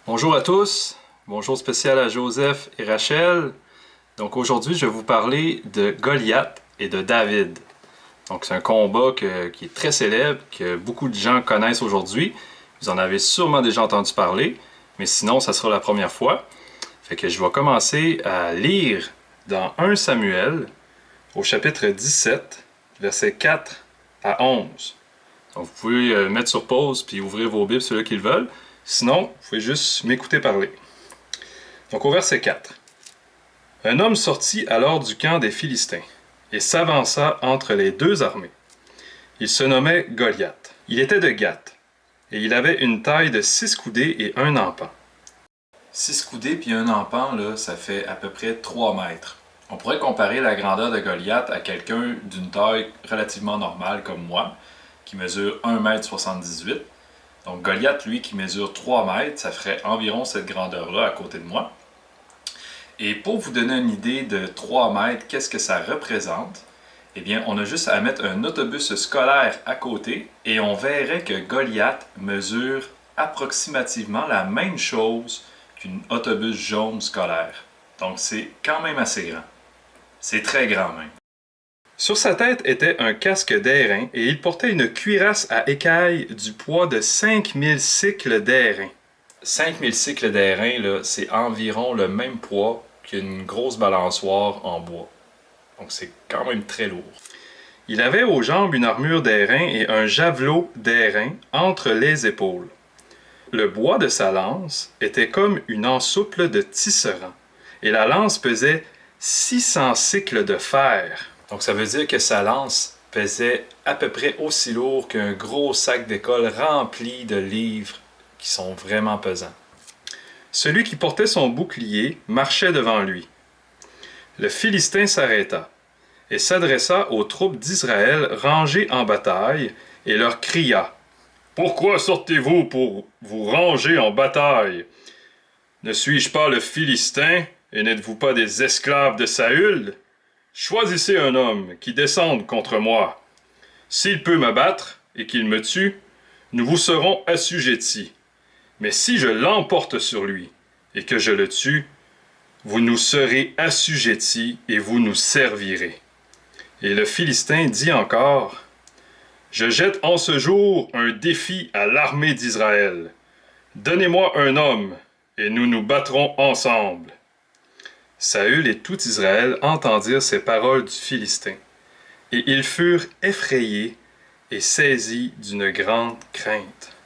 Bonjour à tous, bonjour spécial à Joseph et Rachel. Donc aujourd'hui, je vais vous parler de Goliath et de David. Donc c'est un combat qui est très célèbre, que beaucoup de gens connaissent aujourd'hui. Vous en avez sûrement déjà entendu parler, mais sinon, ça sera la première fois. Fait que je vais commencer à lire dans 1 Samuel, au chapitre 17, versets 4 à 11. Donc vous pouvez mettre sur pause puis ouvrir vos Bibles, ceux-là qui le veulent. Sinon, vous pouvez juste m'écouter parler. Donc au verset 4. Un homme sortit alors du camp des Philistins et s'avança entre les deux armées. Il se nommait Goliath. Il était de Gath et il avait une taille de 6 coudées et un empan. 6 coudées puis un empan, là, ça fait à peu près 3 mètres. On pourrait comparer la grandeur de Goliath à quelqu'un d'une taille relativement normale comme moi, qui mesure 1,78 m. Donc Goliath, lui, qui mesure 3 mètres, ça ferait environ cette grandeur-là à côté de moi. Et pour vous donner une idée de 3 mètres, qu'est-ce que ça représente? Eh bien, on a juste à mettre un autobus scolaire à côté et on verrait que Goliath mesure approximativement la même chose qu'un autobus jaune scolaire. Donc c'est quand même assez grand. C'est très grand même. Sur sa tête était un casque d'airain et il portait une cuirasse à écailles du poids de 5000 cycles d'airain. 5000 cycles d'airain, là, c'est environ le même poids qu'une grosse balançoire en bois. Donc c'est quand même très lourd. Il avait aux jambes une armure d'airain et un javelot d'airain entre les épaules. Le bois de sa lance était comme une ensouple de tisserand et la lance pesait 600 cycles de fer. Donc ça veut dire que sa lance pesait à peu près aussi lourd qu'un gros sac d'école rempli de livres qui sont vraiment pesants. Celui qui portait son bouclier marchait devant lui. Le Philistin s'arrêta et s'adressa aux troupes d'Israël rangées en bataille et leur cria « Pourquoi sortez-vous pour vous ranger en bataille? Ne suis-je pas le Philistin et n'êtes-vous pas des esclaves de Saül? Choisissez un homme qui descende contre moi. S'il peut me battre et qu'il me tue, nous vous serons assujettis. Mais si je l'emporte sur lui et que je le tue, vous nous serez assujettis et vous nous servirez. » Et le Philistin dit encore, « Je jette en ce jour un défi à l'armée d'Israël. Donnez-moi un homme, et nous nous battrons ensemble. » Saül et tout Israël entendirent ces paroles du Philistin, et ils furent effrayés et saisis d'une grande crainte.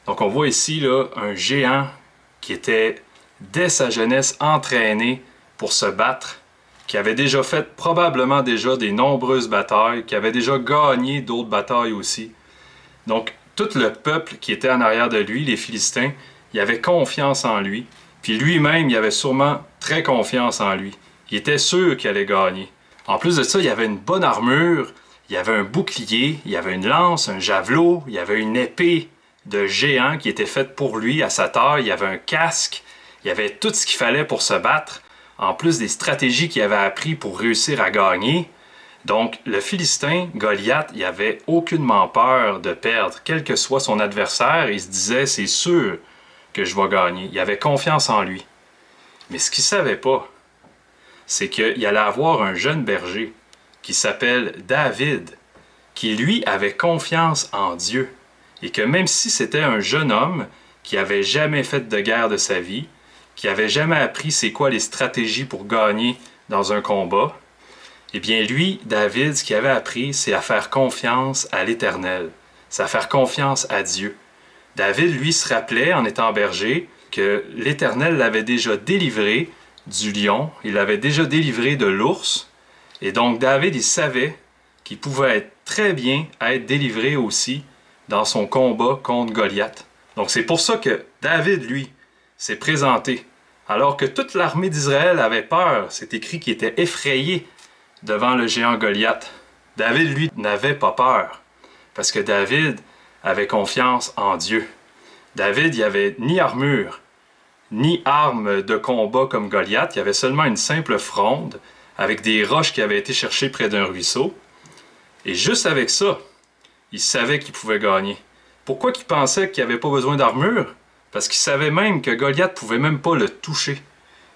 Donc on voit ici là, un géant qui était dès sa jeunesse entraîné pour se battre, qui avait déjà fait probablement déjà des nombreuses batailles, qui avait déjà gagné d'autres batailles aussi. Donc tout le peuple qui était en arrière de lui, les Philistins, il avait confiance en lui. Puis lui-même, il avait sûrement très confiance en lui. Il était sûr qu'il allait gagner. En plus de ça, il avait une bonne armure, il avait un bouclier, il avait une lance, un javelot, il avait une épée de géant qui était faite pour lui à sa taille, il y avait un casque, il y avait tout ce qu'il fallait pour se battre, en plus des stratégies qu'il avait appris pour réussir à gagner. Donc, le Philistin, Goliath, il avait aucunement peur de perdre, quel que soit son adversaire. Il se disait, c'est sûr que je vais gagner. Il avait confiance en lui. Mais ce qu'il ne savait pas, c'est qu'il allait avoir un jeune berger qui s'appelle David, qui lui avait confiance en Dieu. Et que même si c'était un jeune homme qui n'avait jamais fait de guerre de sa vie, qui n'avait jamais appris c'est quoi les stratégies pour gagner dans un combat, eh bien lui, David, ce qu'il avait appris, c'est à faire confiance à l'Éternel. C'est à faire confiance à Dieu. David, lui, se rappelait, en étant berger, que l'Éternel l'avait déjà délivré du lion, il l'avait déjà délivré de l'ours, et donc David, il savait qu'il pouvait être très bien être délivré aussi dans son combat contre Goliath. Donc c'est pour ça que David, lui, s'est présenté, alors que toute l'armée d'Israël avait peur. C'est écrit qu'il était effrayé devant le géant Goliath. David, lui, n'avait pas peur, parce que David avait confiance en Dieu. David, il n'avait ni armure, ni arme de combat comme Goliath. Il avait seulement une simple fronde avec des roches qui avaient été cherchées près d'un ruisseau. Et juste avec ça, il savait qu'il pouvait gagner. Pourquoi il pensait qu'il n'avait pas besoin d'armure? Parce qu'il savait même que Goliath pouvait même pas le toucher.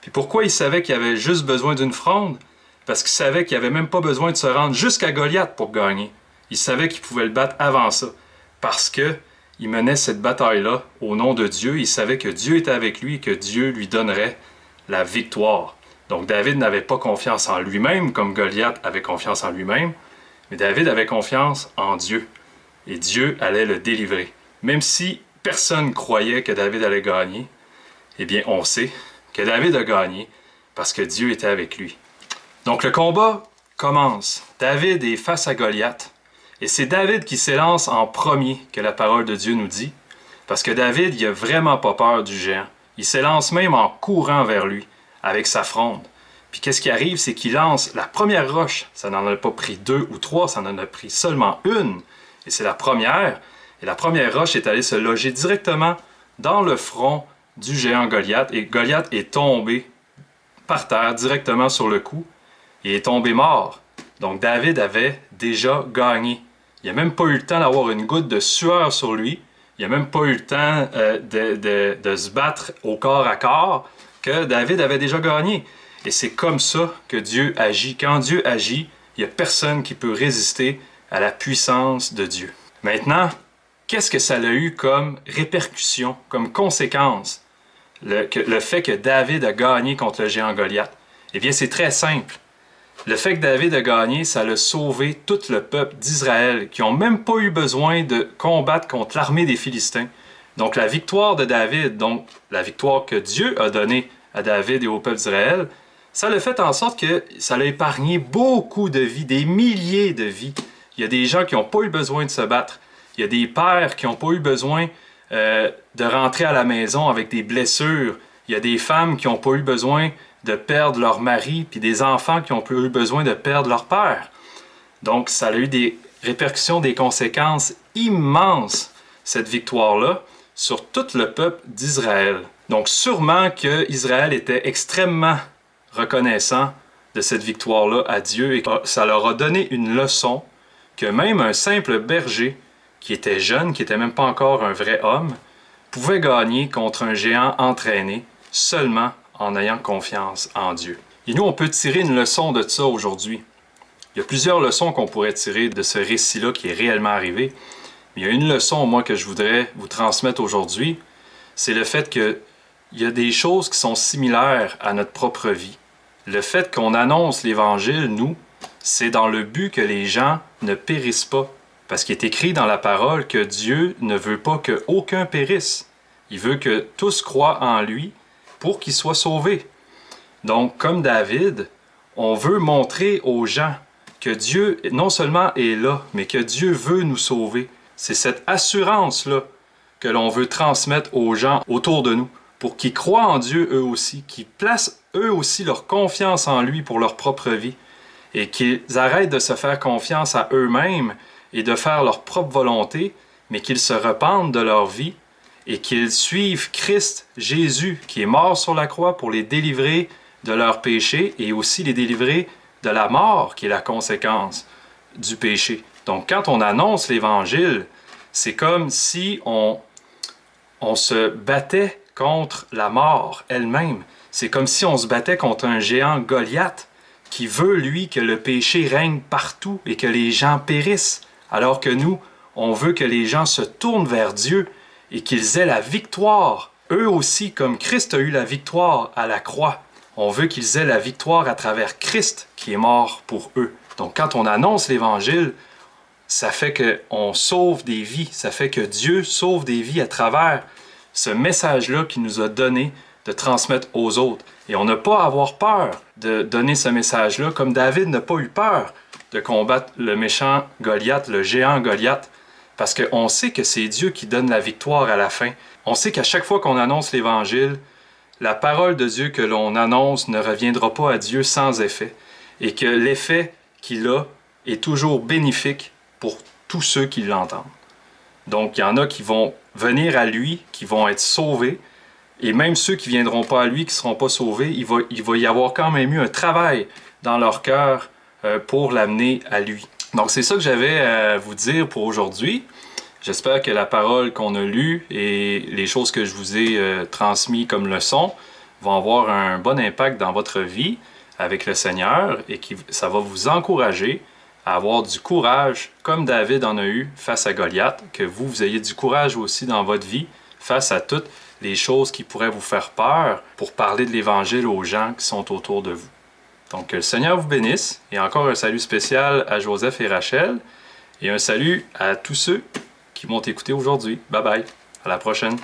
Puis pourquoi il savait qu'il avait juste besoin d'une fronde? Parce qu'il savait qu'il avait même pas besoin de se rendre jusqu'à Goliath pour gagner. Il savait qu'il pouvait le battre avant ça. Parce que il menait cette bataille-là au nom de Dieu. Il savait que Dieu était avec lui et que Dieu lui donnerait la victoire. Donc David n'avait pas confiance en lui-même comme Goliath avait confiance en lui-même, mais David avait confiance en Dieu. Et Dieu allait le délivrer. Même si personne croyait que David allait gagner, eh bien on sait que David a gagné parce que Dieu était avec lui. Donc le combat commence. David est face à Goliath. Et c'est David qui s'élance en premier, que la parole de Dieu nous dit. Parce que David, il n'a vraiment pas peur du géant. Il s'élance même en courant vers lui, avec sa fronde. Puis qu'est-ce qui arrive, c'est qu'il lance la première roche. Ça n'en a pas pris 2 ou 3, ça en a pris seulement une. Et c'est la première. Et la première roche est allée se loger directement dans le front du géant Goliath. Et Goliath est tombé par terre, directement sur le cou. Et est tombé mort. Donc David avait déjà gagné. Il n'a même pas eu le temps d'avoir une goutte de sueur sur lui. Il n'a même pas eu le temps de se battre au corps à corps, que David avait déjà gagné. Et c'est comme ça que Dieu agit. Quand Dieu agit, il n'y a personne qui peut résister à la puissance de Dieu. Maintenant, qu'est-ce que ça a eu comme répercussion, comme conséquence, le fait que David a gagné contre le géant Goliath? Eh bien, c'est très simple. Le fait que David a gagné, ça a sauvé tout le peuple d'Israël, qui n'ont même pas eu besoin de combattre contre l'armée des Philistins. Donc la victoire de David, donc la victoire que Dieu a donnée à David et au peuple d'Israël, ça a fait en sorte que ça a épargné beaucoup de vies, des milliers de vies. Il y a des gens qui n'ont pas eu besoin de se battre. Il y a des pères qui n'ont pas eu besoin de rentrer à la maison avec des blessures. Il y a des femmes qui n'ont pas eu besoin de perdre leur mari, puis des enfants qui ont eu besoin de perdre leur père. Donc, ça a eu des répercussions, des conséquences immenses, cette victoire-là, sur tout le peuple d'Israël. Donc, sûrement que Israël était extrêmement reconnaissant de cette victoire-là à Dieu, et ça leur a donné une leçon que même un simple berger, qui était jeune, qui n'était même pas encore un vrai homme, pouvait gagner contre un géant entraîné seulement en ayant confiance en Dieu. Et nous, on peut tirer une leçon de ça aujourd'hui. Il y a plusieurs leçons qu'on pourrait tirer de ce récit-là qui est réellement arrivé. Mais il y a une leçon, moi, que je voudrais vous transmettre aujourd'hui. C'est le fait qu'il y a des choses qui sont similaires à notre propre vie. Le fait qu'on annonce l'Évangile, nous, c'est dans le but que les gens ne périssent pas. Parce qu'il est écrit dans la parole que Dieu ne veut pas qu'aucun périsse. Il veut que tous croient en lui pour qu'ils soient sauvés. Donc, comme David, on veut montrer aux gens que Dieu non seulement est là, mais que Dieu veut nous sauver. C'est cette assurance-là que l'on veut transmettre aux gens autour de nous, pour qu'ils croient en Dieu eux aussi, qu'ils placent eux aussi leur confiance en lui pour leur propre vie, et qu'ils arrêtent de se faire confiance à eux-mêmes et de faire leur propre volonté, mais qu'ils se repentent de leur vie et qu'ils suivent Christ, Jésus, qui est mort sur la croix pour les délivrer de leurs péchés et aussi les délivrer de la mort, qui est la conséquence du péché. Donc, quand on annonce l'Évangile, c'est comme si on se battait contre la mort elle-même. C'est comme si on se battait contre un géant Goliath qui veut, lui, que le péché règne partout et que les gens périssent, alors que nous, on veut que les gens se tournent vers Dieu et qu'ils aient la victoire, eux aussi, comme Christ a eu la victoire à la croix. On veut qu'ils aient la victoire à travers Christ qui est mort pour eux. Donc quand on annonce l'Évangile, ça fait qu'on sauve des vies, ça fait que Dieu sauve des vies à travers ce message-là qu'il nous a donné de transmettre aux autres. Et on n'a pas à avoir peur de donner ce message-là, comme David n'a pas eu peur de combattre le méchant Goliath, le géant Goliath, parce qu'on sait que c'est Dieu qui donne la victoire à la fin. On sait qu'à chaque fois qu'on annonce l'Évangile, la parole de Dieu que l'on annonce ne reviendra pas à Dieu sans effet, et que l'effet qu'il a est toujours bénéfique pour tous ceux qui l'entendent. Donc, il y en a qui vont venir à lui, qui vont être sauvés, et même ceux qui ne viendront pas à lui, qui ne seront pas sauvés, il va y avoir quand même eu un travail dans leur cœur pour l'amener à lui. Donc, c'est ça que j'avais à vous dire pour aujourd'hui. J'espère que la parole qu'on a lue et les choses que je vous ai transmises comme leçon vont avoir un bon impact dans votre vie avec le Seigneur et que ça va vous encourager à avoir du courage comme David en a eu face à Goliath, que vous ayez du courage aussi dans votre vie face à toutes les choses qui pourraient vous faire peur pour parler de l'Évangile aux gens qui sont autour de vous. Donc que le Seigneur vous bénisse et encore un salut spécial à Joseph et Rachel et un salut à tous ceux qui m'ont écouté aujourd'hui. Bye bye, à la prochaine.